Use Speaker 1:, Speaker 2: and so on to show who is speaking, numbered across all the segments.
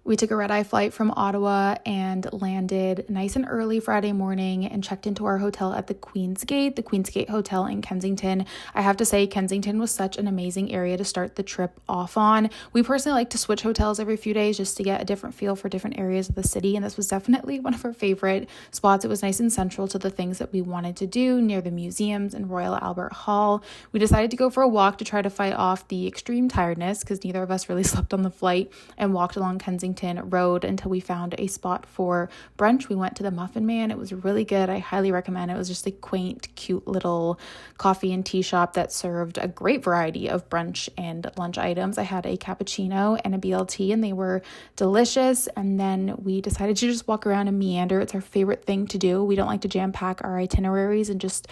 Speaker 1: We took a red-eye flight from Ottawa and landed nice and early Friday morning and checked into our hotel at the Queen's Gate Hotel in Kensington. I have to say, Kensington was such an amazing area to start the trip off on. We personally like to switch hotels every few days just to get a different feel for different areas of the city, and this was definitely one of our favorite spots. It was nice and central to the things that we wanted to do near the museums and Royal Albert Hall. We decided to go for a walk to try to fight off the extreme tiredness because neither of us really slept on the flight, and walked along Kensington Road until we found a spot for brunch. We went to the Muffin Man. It was really good. I highly recommend it. It was just a quaint, cute little coffee and tea shop that served a great variety of brunch and lunch items. I had a cappuccino and a BLT, and they were delicious. And then we decided to just walk around and meander. It's our favorite thing to do. We don't like to jam pack our itineraries and just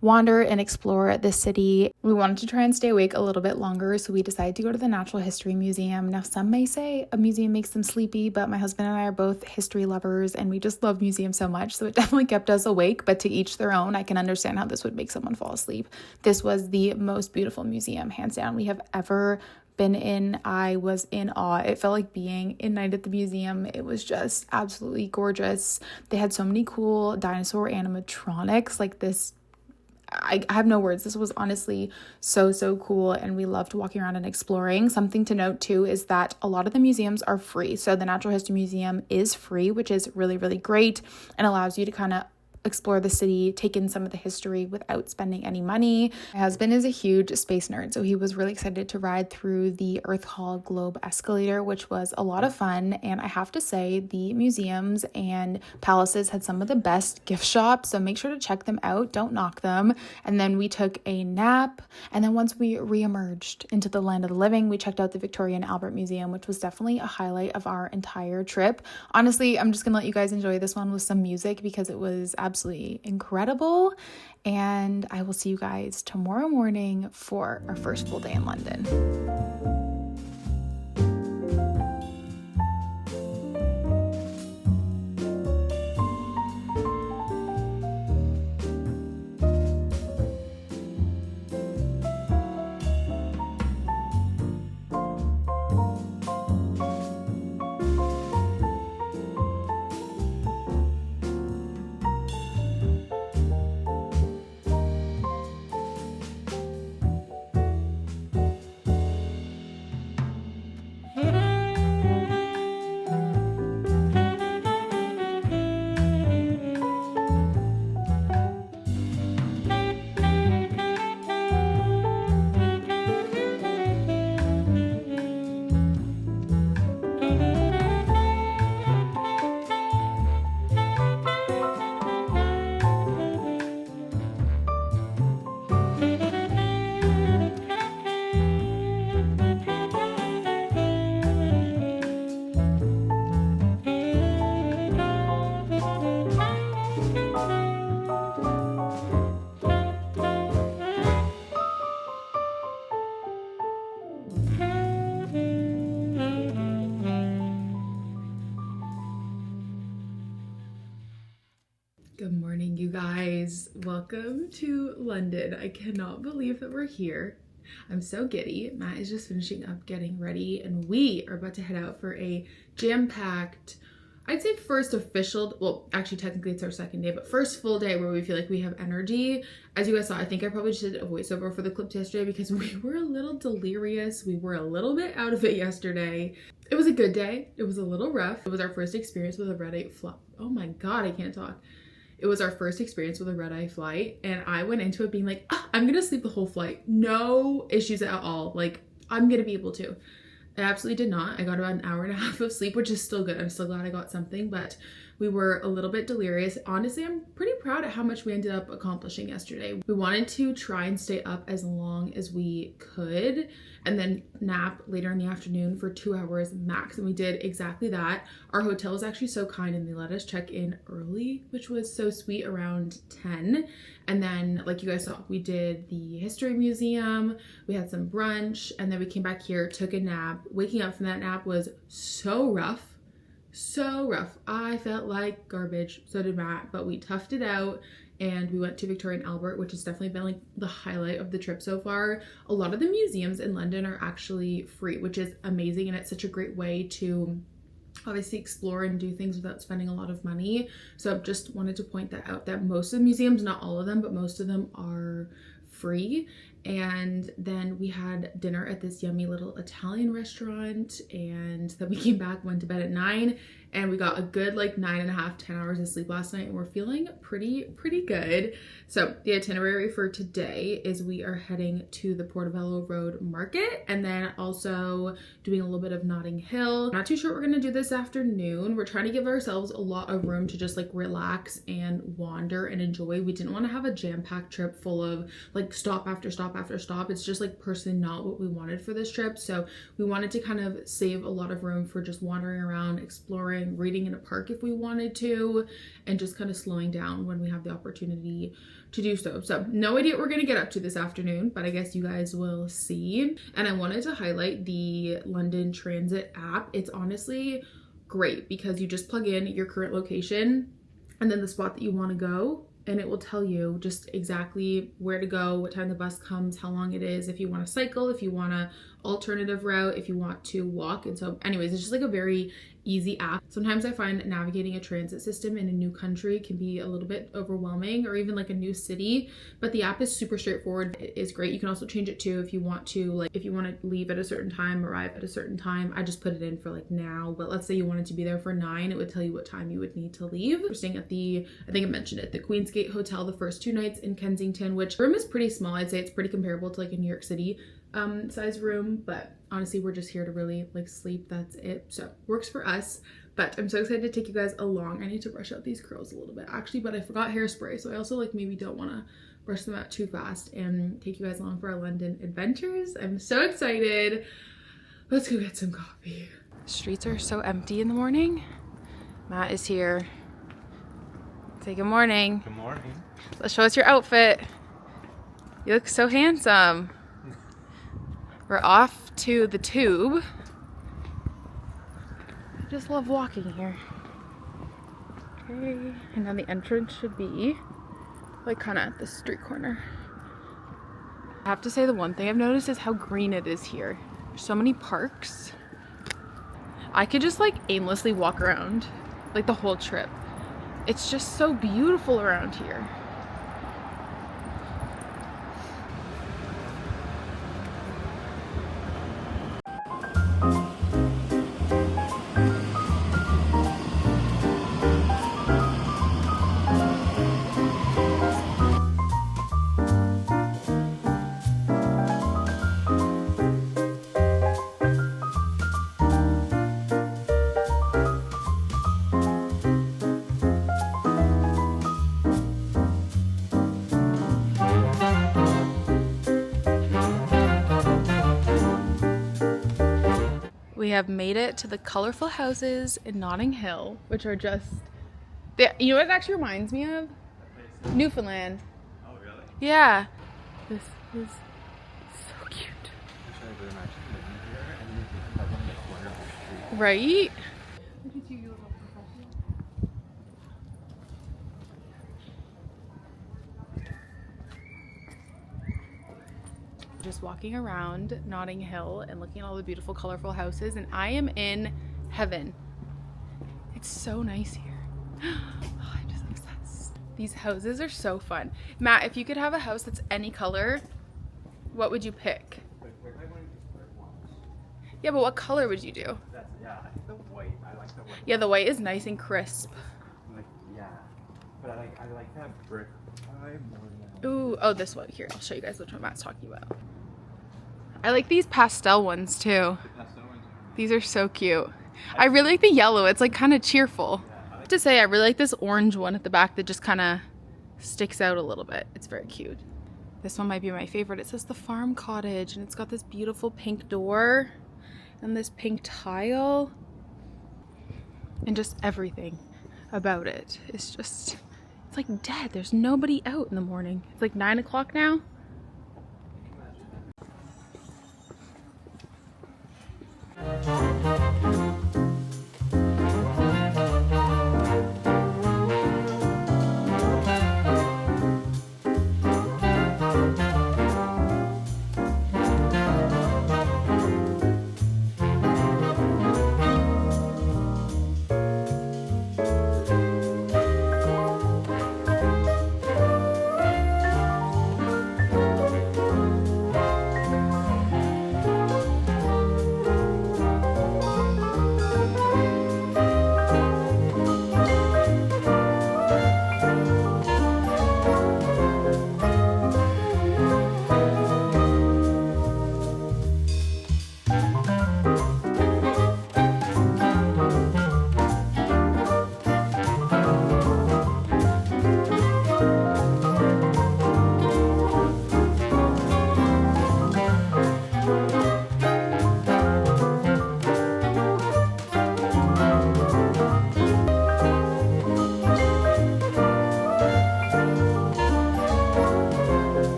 Speaker 1: wander and explore the city. We wanted to try and stay awake a little bit longer, so we decided to go to the Natural History Museum. Now, some may say a museum makes them sleepy, but my husband and I are both history lovers, and we just love museums so much, so it definitely kept us awake, but to each their own. I can understand how this would make someone fall asleep. This was the most beautiful museum, hands down, we have ever been in. I was in awe. It felt like being in Night at the Museum. It was just absolutely gorgeous. They had so many cool dinosaur animatronics, like this. I have no words. This was honestly so cool, and we loved walking around and exploring. Something to note too is that a lot of the museums are free. So the Natural History Museum is free, which is really great, and allows you to kind of explore the city, take in some of the history without spending any money. My husband is a huge space nerd, so he was really excited to ride through the Earth Hall Globe escalator, which was a lot of fun. And I have to say, the museums and palaces had some of the best gift shops, so make sure to check them out. Don't knock them. And then we took a nap, and then once we re-emerged into the land of the living, we checked out the Victoria and Albert Museum, which was definitely a highlight of our entire trip. Honestly, I'm just gonna let you guys enjoy this one with some music because it was absolutely incredible, and I will see you guys tomorrow morning for our first full day in London. Good morning, you guys. Welcome to London. I cannot believe that we're here. I'm so giddy. Matt is just finishing up getting ready, and we are about to head out for a jam-packed, I'd say first official, well, actually technically it's our second day, but first full day where we feel like we have energy. As you guys saw, I think I probably just did a voiceover for the clip yesterday because we were a little delirious. We were a little bit out of it yesterday. It was a good day. It was a little rough. It was our first experience with a red-eye flight. Oh my God, I can't talk. It was our first experience with a red-eye flight, and I went into it being like, I'm gonna sleep the whole flight. No issues at all. Like, I'm gonna be able to. I absolutely did not. I got about an hour and a half of sleep, which is still good. I'm still glad I got something, but we were a little bit delirious. Honestly, I'm pretty proud at how much we ended up accomplishing yesterday. We wanted to try and stay up as long as we could and then nap later in the afternoon for 2 hours max, and we did exactly that. Our hotel was actually so kind and they let us check in early, which was so sweet, around 10. And then, like you guys saw, we did the history museum, we had some brunch, and then we came back here, took a nap. Waking up from that nap was so rough. So rough. I felt like garbage. So did Matt, but we toughed it out and we went to Victoria and Albert, which has definitely been like the highlight of the trip so far. A lot of the museums in London are actually free, which is amazing, and it's such a great way to obviously explore and do things without spending a lot of money. So just wanted to point that out, that most of the museums, not all of them, but most of them are free. And then we had dinner at this yummy little Italian restaurant, and then we came back, went to bed at 9, and we got a good like 9.5, 10 hours of sleep last night, and we're feeling pretty good. So the itinerary for today is we are heading to the Portobello Road Market, and then also doing a little bit of Notting Hill. Not too sure what we're gonna do this afternoon. We're trying to give ourselves a lot of room to just like relax and wander and enjoy. We didn't want to have a jam-packed trip full of like stop after stop after stop. It's just like personally not what we wanted for this trip. So we wanted to kind of save a lot of room for just wandering around, exploring, reading in a park if we wanted to, and just kind of slowing down when we have the opportunity to do so. So no idea what we're gonna get up to this afternoon, but I guess you guys will see. And I wanted to highlight the London Transit app. It's honestly great because you just plug in your current location and then the spot that you want to go, and it will tell you just exactly where to go, what time the bus comes, how long it is, if you want to cycle, if you want a alternative route, if you want to walk. And so anyways, it's just like a very easy app. Sometimes I find navigating a transit system in a new country can be a little bit overwhelming, or even like a new city, but the app is super straightforward. It is great. You can also change it too if you want to, like if you want to leave at a certain time, arrive at a certain time. I just put it in for like now, but let's say you wanted to be there for 9, it would tell you what time you would need to leave. We're staying at the, I think I mentioned it, the Queen's Gate Hotel the first 2 nights in Kensington, which room is pretty small. I'd say it's pretty comparable to like a New York City size room, but honestly we're just here to really like sleep. That's it. So works for us. But I'm so excited to take you guys along. I need to brush out these curls a little bit actually, but I forgot hairspray, so I also like maybe don't want to brush them out too fast, and take you guys along for our London adventures. I'm so excited. Let's go get some coffee. Streets are so empty in the morning. Matt is here. Say good morning.
Speaker 2: Good morning.
Speaker 1: Let's show us your outfit. You look so handsome. We're off to the tube. I just love walking here. Okay, and now the entrance should be like kind of at the street corner. I have to say the one thing I've noticed is how green it is here. There's so many parks. I could just like aimlessly walk around like the whole trip. It's just so beautiful around here. We have made it to the colorful houses in Notting Hill, which are just, you know what it actually reminds me of? Newfoundland.
Speaker 2: Oh, really?
Speaker 1: Yeah. This is so cute. Right? Just walking around Notting Hill and looking at all the beautiful colorful houses, and I am in heaven. It's so nice here. Oh, I'm just obsessed. These houses are so fun. Matt, if you could have a house that's any color, what would you pick? Yeah, but what color would you do?
Speaker 2: Yeah, I think the white. I like the white.
Speaker 1: Yeah, the white is nice and crisp.
Speaker 2: Like, yeah, but I like that brick vibe more than that.
Speaker 1: Ooh, oh, this one here. I'll show you guys which one Matt's talking about. I like these pastel ones too.
Speaker 2: The pastel ones.
Speaker 1: These are so cute. I really like the yellow. It's like kind of cheerful.
Speaker 2: Yeah,
Speaker 1: I have to say, I really like this orange one at the back that just kind of sticks out a little bit. It's very cute. This one might be my favorite. It says the farm cottage, and it's got this beautiful pink door and this pink tile, and just everything about it is just, it's like dead. There's nobody out in the morning. It's like 9 o'clock now.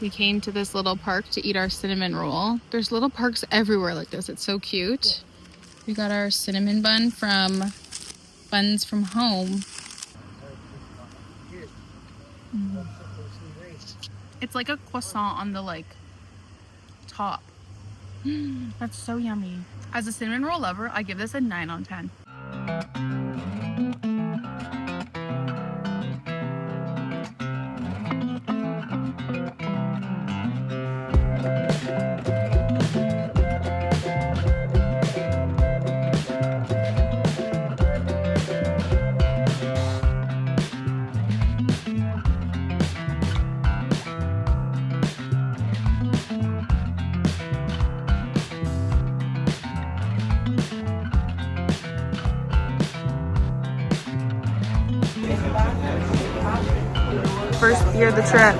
Speaker 1: We came to this little park to eat our cinnamon roll. There's little parks everywhere like this. It's so cute. We got our cinnamon bun from Buns from Home. It's like a croissant on the like top. That's so yummy. As a cinnamon roll lover, I give this a 9 on 10. First beer of the trip.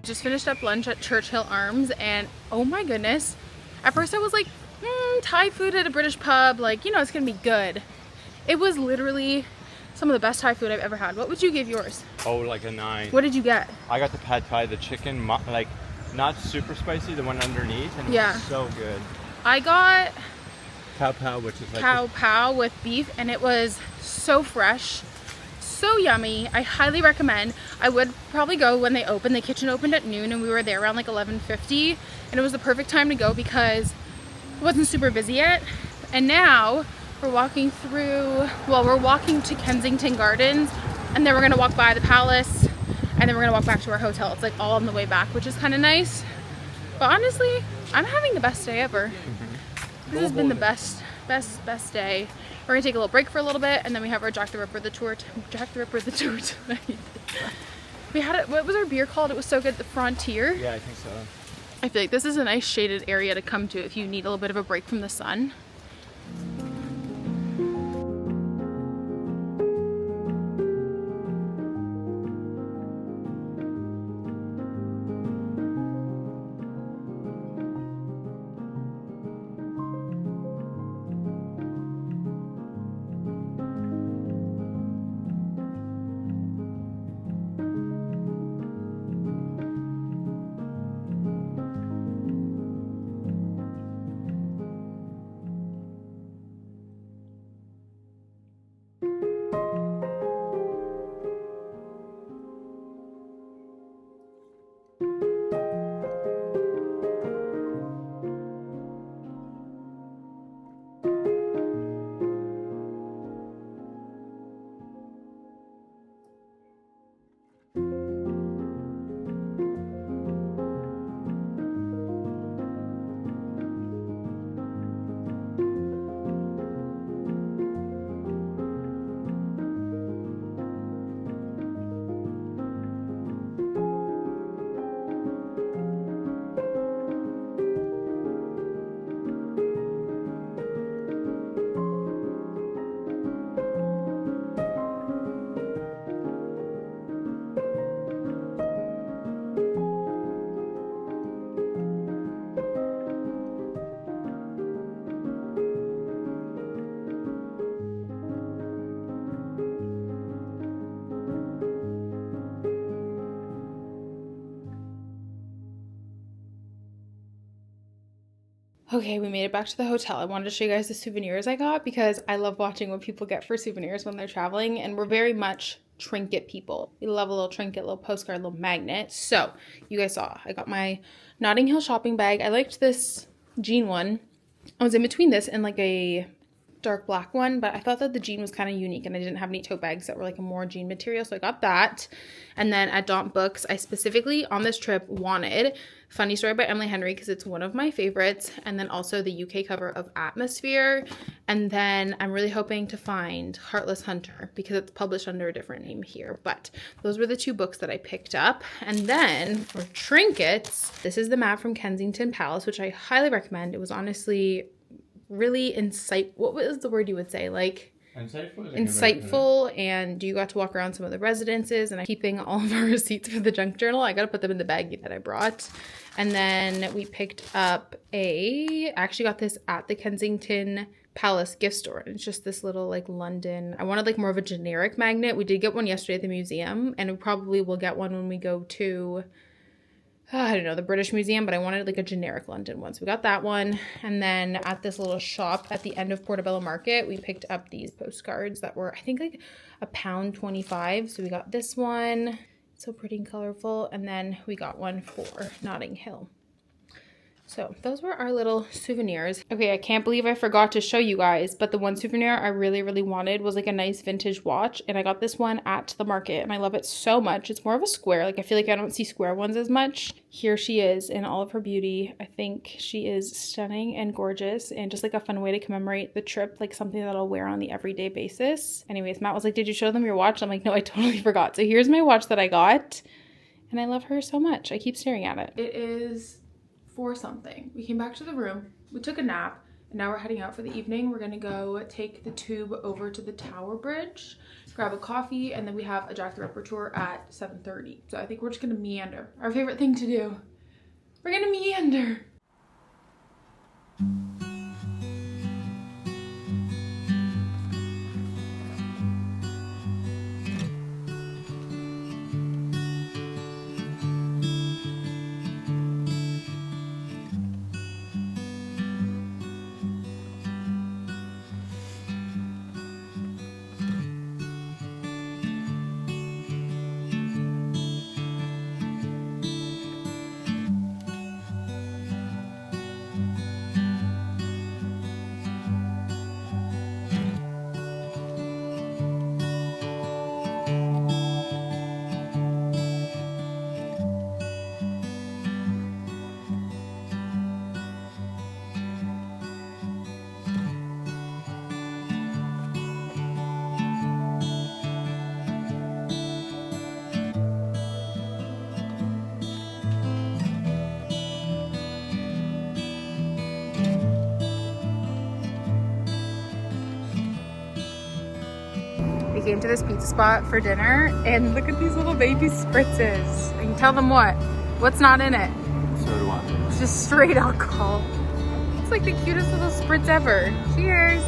Speaker 1: Just finished up lunch at Churchill Arms, and oh my goodness, at first I was like, Thai food at a British pub, like, you know, it's gonna be good. It was literally some of the best Thai food I've ever had. What would you give yours?
Speaker 2: Oh, like a 9.
Speaker 1: What did you get?
Speaker 2: I got the pad thai, the chicken, like not super spicy, the one underneath, and
Speaker 1: Yeah.
Speaker 2: it was so good.
Speaker 1: I got
Speaker 2: Cow pow, which is like
Speaker 1: cow pow with beef, and it was so fresh, so yummy. I highly recommend. I would probably go when they open. The kitchen opened at noon, and we were there around like 11:50, and it was the perfect time to go because it wasn't super busy yet. And now we're walking through, well, we're walking to Kensington Gardens, and then we're gonna walk by the palace, and then we're gonna walk back to our hotel. It's like all on the way back, which is kind of nice. But honestly, I'm having the best day ever. This has been the best day. We're gonna take a little break for a little bit, and then we have our Jack the Ripper the tour tonight. We had it. What was our beer called? It was so good. The Frontier.
Speaker 2: Yeah, I think so.
Speaker 1: I feel like this is a nice shaded area to come to if you need a little bit of a break from the sun. Okay, we made it back to the hotel. I wanted to show you guys the souvenirs I got because I love watching what people get for souvenirs when they're traveling, and we're very much trinket people. We love a little trinket, little postcard, little magnet. So you guys saw, I got my Notting Hill shopping bag. I liked this jean one. I was in between this and like a dark black one, but I thought that the jean was kind of unique, and I didn't have any tote bags that were like a more jean material, so I got that. And then at Daunt Books, I specifically on this trip wanted Funny Story by Emily Henry because it's one of my favorites, and then also the UK cover of Atmosphere. And then I'm really hoping to find Heartless Hunter because it's published under a different name here. But those were the two books that I picked up. And then for trinkets, this is the map from Kensington Palace, which I highly recommend. It was honestly really what was the word you would say? Like, insightful, and you got to walk around some of the residences, and I'm keeping all of our receipts for the junk journal. I gotta put them in the bag that I brought. And then we picked up I actually got this at the Kensington Palace gift store, and it's just this little like London. I wanted like more of a generic magnet. We did get one yesterday at the museum, and we probably will get one when we go to I don't know, the British Museum, but I wanted like a generic London one. So we got that one. And then at this little shop at the end of Portobello Market, we picked up these postcards that were, I think, like £1.25. So we got this one. So pretty and colorful. And then we got one for Notting Hill. So those were our little souvenirs. Okay, I can't believe I forgot to show you guys, but the one souvenir I really, really wanted was like a nice vintage watch. And I got this one at the market and I love it so much. It's more of a square. Like I feel like I don't see square ones as much. Here she is in all of her beauty. I think she is stunning and gorgeous and just like a fun way to commemorate the trip, like something that I'll wear on the everyday basis. Anyways, Matt was like, did you show them your watch? I'm like, no, I totally forgot. So here's my watch that I got and I love her so much. I keep staring at it. It is 4 something. We came back to the room, we took a nap, and now we're heading out for the evening. We're gonna go take the tube over to the Tower Bridge, grab a coffee, and then we have a Jack the Ripper tour at 7:30. So I think we're just gonna meander. Our favorite thing to do. We're gonna meander. We came to this pizza spot for dinner, and look at these little baby spritzes. I can tell them what's not in it.
Speaker 2: So do I.
Speaker 1: It's just straight alcohol. It's like the cutest little spritz ever. Cheers.